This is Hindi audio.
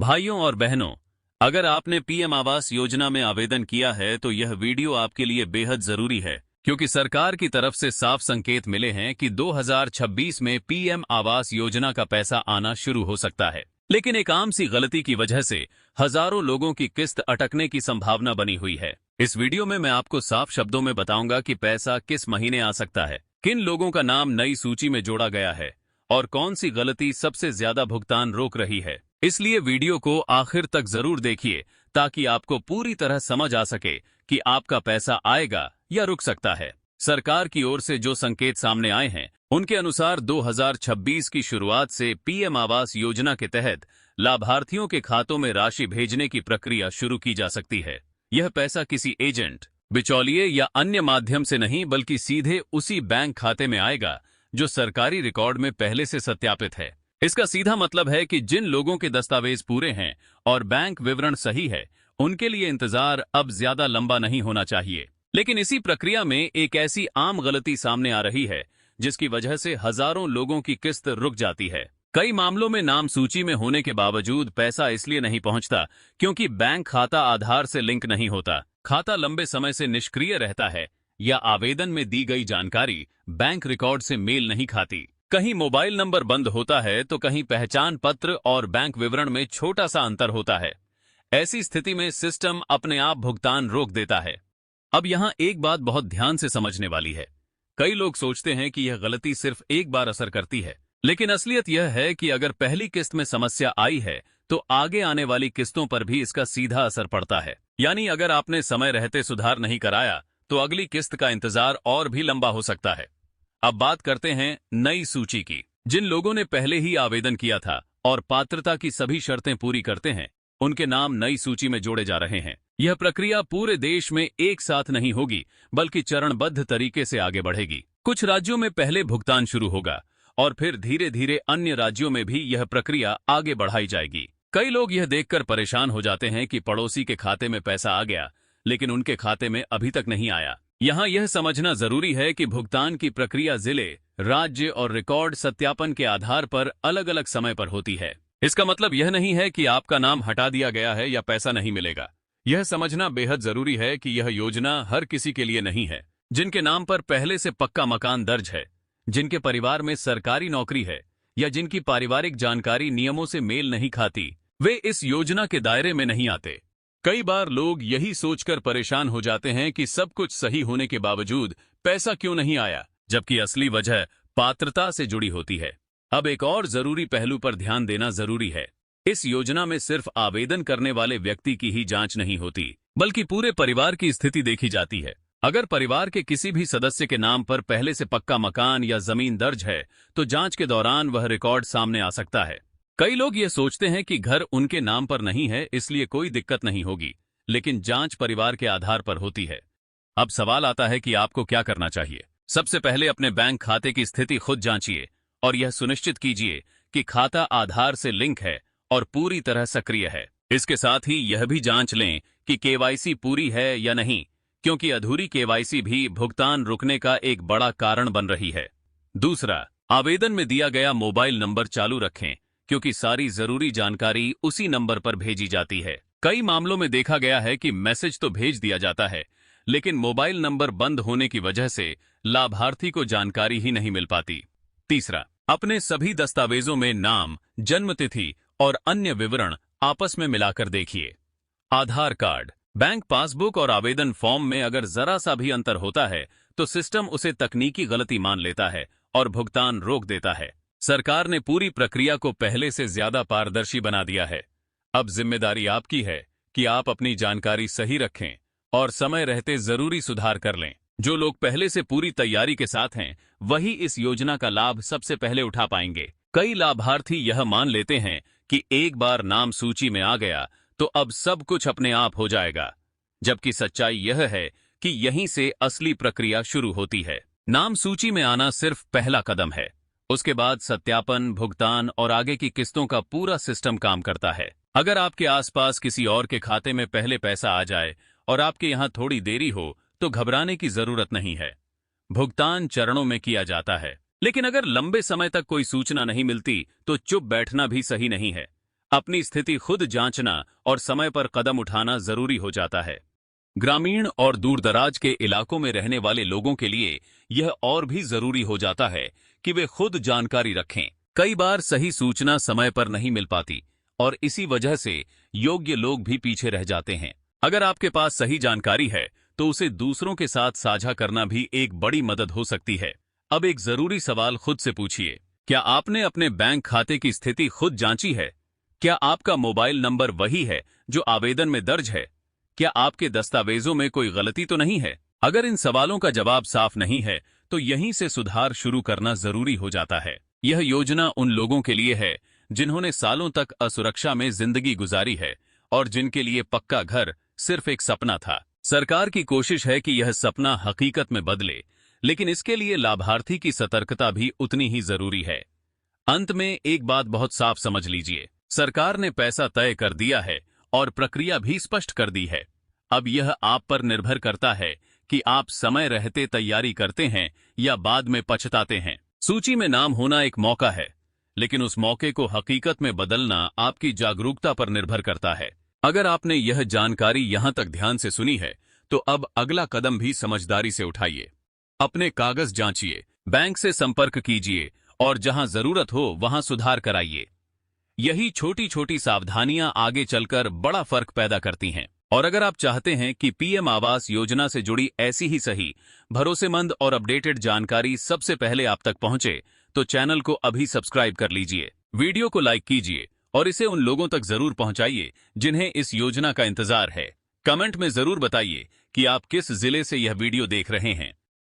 भाइयों और बहनों, अगर आपने पीएम आवास योजना में आवेदन किया है तो यह वीडियो आपके लिए बेहद जरूरी है, क्योंकि सरकार की तरफ से साफ संकेत मिले हैं कि 2026 में पीएम आवास योजना का पैसा आना शुरू हो सकता है। लेकिन एक आम सी गलती की वजह से हजारों लोगों की किस्त अटकने की संभावना बनी हुई है। इस वीडियो में मैं आपको साफ शब्दों में बताऊंगा कि पैसा किस महीने आ सकता है, किन लोगों का नाम नई सूची में जोड़ा गया है और कौन सी गलती सबसे ज्यादा भुगतान रोक रही है। इसलिए वीडियो को आखिर तक जरूर देखिए ताकि आपको पूरी तरह समझ आ सके कि आपका पैसा आएगा या रुक सकता है। सरकार की ओर से जो संकेत सामने आए हैं उनके अनुसार 2026 की शुरुआत से पीएम आवास योजना के तहत लाभार्थियों के खातों में राशि भेजने की प्रक्रिया शुरू की जा सकती है। यह पैसा किसी एजेंट, बिचौलिए या अन्य माध्यम से नहीं बल्कि सीधे उसी बैंक खाते में आएगा जो सरकारी रिकॉर्ड में पहले से सत्यापित है। इसका सीधा मतलब है कि जिन लोगों के दस्तावेज पूरे हैं और बैंक विवरण सही है, उनके लिए इंतजार अब ज्यादा लंबा नहीं होना चाहिए। लेकिन इसी प्रक्रिया में एक ऐसी आम गलती सामने आ रही है जिसकी वजह से हजारों लोगों की किस्त रुक जाती है। कई मामलों में नाम सूची में होने के बावजूद पैसा इसलिए नहीं पहुंचता क्योंकि बैंक खाता आधार से लिंक नहीं होता, खाता लंबे समय से निष्क्रिय रहता है या आवेदन में दी गई जानकारी बैंक रिकॉर्ड से मेल नहीं खाती। कहीं मोबाइल नंबर बंद होता है तो कहीं पहचान पत्र और बैंक विवरण में छोटा सा अंतर होता है। ऐसी स्थिति में सिस्टम अपने आप भुगतान रोक देता है। अब यहां एक बात बहुत ध्यान से समझने वाली है। कई लोग सोचते हैं कि यह गलती सिर्फ एक बार असर करती है, लेकिन असलियत यह है कि अगर पहली किस्त में समस्या आई है तो आगे आने वाली किस्तों पर भी इसका सीधा असर पड़ता है। यानी अगर आपने समय रहते सुधार नहीं कराया तो अगली किस्त का इंतजार और भी लंबा हो सकता है। अब बात करते हैं नई सूची की। जिन लोगों ने पहले ही आवेदन किया था और पात्रता की सभी शर्तें पूरी करते हैं, उनके नाम नई सूची में जोड़े जा रहे हैं। यह प्रक्रिया पूरे देश में एक साथ नहीं होगी बल्कि चरणबद्ध तरीके से आगे बढ़ेगी। कुछ राज्यों में पहले भुगतान शुरू होगा और फिर धीरे धीरे अन्य राज्यों में भी यह प्रक्रिया आगे बढ़ाई जाएगी। कई लोग यह देखकर परेशान हो जाते हैं कि पड़ोसी के खाते में पैसा आ गया, लेकिन उनके खाते में अभी तक नहीं आया। यहां यह समझना जरूरी है कि भुगतान की प्रक्रिया जिले, राज्य और रिकॉर्ड सत्यापन के आधार पर अलग अलग समय पर होती है। इसका मतलब यह नहीं है कि आपका नाम हटा दिया गया है या पैसा नहीं मिलेगा। यह समझना बेहद जरूरी है कि यह योजना हर किसी के लिए नहीं है। जिनके नाम पर पहले से पक्का मकान दर्ज है, जिनके परिवार में सरकारी नौकरी है या जिनकी पारिवारिक जानकारी नियमों से मेल नहीं खाती, वे इस योजना के दायरे में नहीं आते। कई बार लोग यही सोचकर परेशान हो जाते हैं कि सब कुछ सही होने के बावजूद पैसा क्यों नहीं आया, जबकि असली वजह पात्रता से जुड़ी होती है। अब एक और जरूरी पहलू पर ध्यान देना जरूरी है। इस योजना में सिर्फ आवेदन करने वाले व्यक्ति की ही जांच नहीं होती, बल्कि पूरे परिवार की स्थिति देखी जाती है। अगर परिवार के किसी भी सदस्य के नाम पर पहले से पक्का मकान या जमीन दर्ज है तो जांच के दौरान वह रिकॉर्ड सामने आ सकता है। कई लोग ये सोचते हैं कि घर उनके नाम पर नहीं है इसलिए कोई दिक्कत नहीं होगी, लेकिन जांच परिवार के आधार पर होती है। अब सवाल आता है कि आपको क्या करना चाहिए। सबसे पहले अपने बैंक खाते की स्थिति खुद जांचिए और यह सुनिश्चित कीजिए कि खाता आधार से लिंक है और पूरी तरह सक्रिय है। इसके साथ ही यह भी जांच लें कि केवाईसी पूरी है या नहीं, क्योंकि अधूरी केवाईसी भी भुगतान रुकने का एक बड़ा कारण बन रही है। दूसरा, आवेदन में दिया गया मोबाइल नंबर चालू रखें, क्योंकि सारी जरूरी जानकारी उसी नंबर पर भेजी जाती है। कई मामलों में देखा गया है कि मैसेज तो भेज दिया जाता है, लेकिन मोबाइल नंबर बंद होने की वजह से लाभार्थी को जानकारी ही नहीं मिल पाती। तीसरा, अपने सभी दस्तावेजों में नाम, जन्मतिथि और अन्य विवरण आपस में मिलाकर देखिए। आधार कार्ड, बैंक पासबुक और आवेदन फॉर्म में अगर जरा सा भी अंतर होता है तो सिस्टम उसे तकनीकी गलती मान लेता है और भुगतान रोक देता है। सरकार ने पूरी प्रक्रिया को पहले से ज्यादा पारदर्शी बना दिया है। अब जिम्मेदारी आपकी है कि आप अपनी जानकारी सही रखें और समय रहते जरूरी सुधार कर लें। जो लोग पहले से पूरी तैयारी के साथ हैं, वही इस योजना का लाभ सबसे पहले उठा पाएंगे। कई लाभार्थी यह मान लेते हैं कि एक बार नाम सूची में आ गया तो अब सब कुछ अपने आप हो जाएगा, जबकि सच्चाई यह है कि यहीं से असली प्रक्रिया शुरू होती है। नाम सूची में आना सिर्फ पहला कदम है। उसके बाद सत्यापन, भुगतान और आगे की किस्तों का पूरा सिस्टम काम करता है। अगर आपके आसपास किसी और के खाते में पहले पैसा आ जाए और आपके यहां थोड़ी देरी हो तो घबराने की जरूरत नहीं है। भुगतान चरणों में किया जाता है। लेकिन अगर लंबे समय तक कोई सूचना नहीं मिलती तो चुप बैठना भी सही नहीं है। अपनी स्थिति खुद जांचना और समय पर कदम उठाना जरूरी हो जाता है। ग्रामीण और दूरदराज के इलाकों में रहने वाले लोगों के लिए यह और भी जरूरी हो जाता है कि वे खुद जानकारी रखें। कई बार सही सूचना समय पर नहीं मिल पाती और इसी वजह से योग्य लोग भी पीछे रह जाते हैं। अगर आपके पास सही जानकारी है तो उसे दूसरों के साथ साझा करना भी एक बड़ी मदद हो सकती है। अब एक जरूरी सवाल खुद से पूछिए, क्या आपने अपने बैंक खाते की स्थिति खुद जांची है? क्या आपका मोबाइल नंबर वही है जो आवेदन में दर्ज है? क्या आपके दस्तावेजों में कोई गलती तो नहीं है? अगर इन सवालों का जवाब साफ नहीं है तो यहीं से सुधार शुरू करना जरूरी हो जाता है। यह योजना उन लोगों के लिए है जिन्होंने सालों तक असुरक्षा में जिंदगी गुजारी है और जिनके लिए पक्का घर सिर्फ एक सपना था। सरकार की कोशिश है कि यह सपना हकीकत में बदले, लेकिन इसके लिए लाभार्थी की सतर्कता भी उतनी ही जरूरी है। अंत में एक बात बहुत साफ समझ लीजिए, सरकार ने पैसा तय कर दिया है और प्रक्रिया भी स्पष्ट कर दी है। अब यह आप पर निर्भर करता है कि आप समय रहते तैयारी करते हैं या बाद में पछताते हैं। सूची में नाम होना एक मौका है, लेकिन उस मौके को हकीकत में बदलना आपकी जागरूकता पर निर्भर करता है। अगर आपने यह जानकारी यहां तक ध्यान से सुनी है तो अब अगला कदम भी समझदारी से उठाइए। अपने कागज जांचिए, बैंक से संपर्क कीजिए और जहां जरूरत हो वहां सुधार कराइए। यही छोटी छोटी सावधानियां आगे चलकर बड़ा फर्क पैदा करती हैं। और अगर आप चाहते हैं कि पीएम आवास योजना से जुड़ी ऐसी ही सही, भरोसेमंद और अपडेटेड जानकारी सबसे पहले आप तक पहुंचे, तो चैनल को अभी सब्सक्राइब कर लीजिए, वीडियो को लाइक कीजिए और इसे उन लोगों तक जरूर पहुंचाइए जिन्हें इस योजना का इंतजार है। कमेंट में जरूर बताइए कि आप किस जिले से यह वीडियो देख रहे हैं।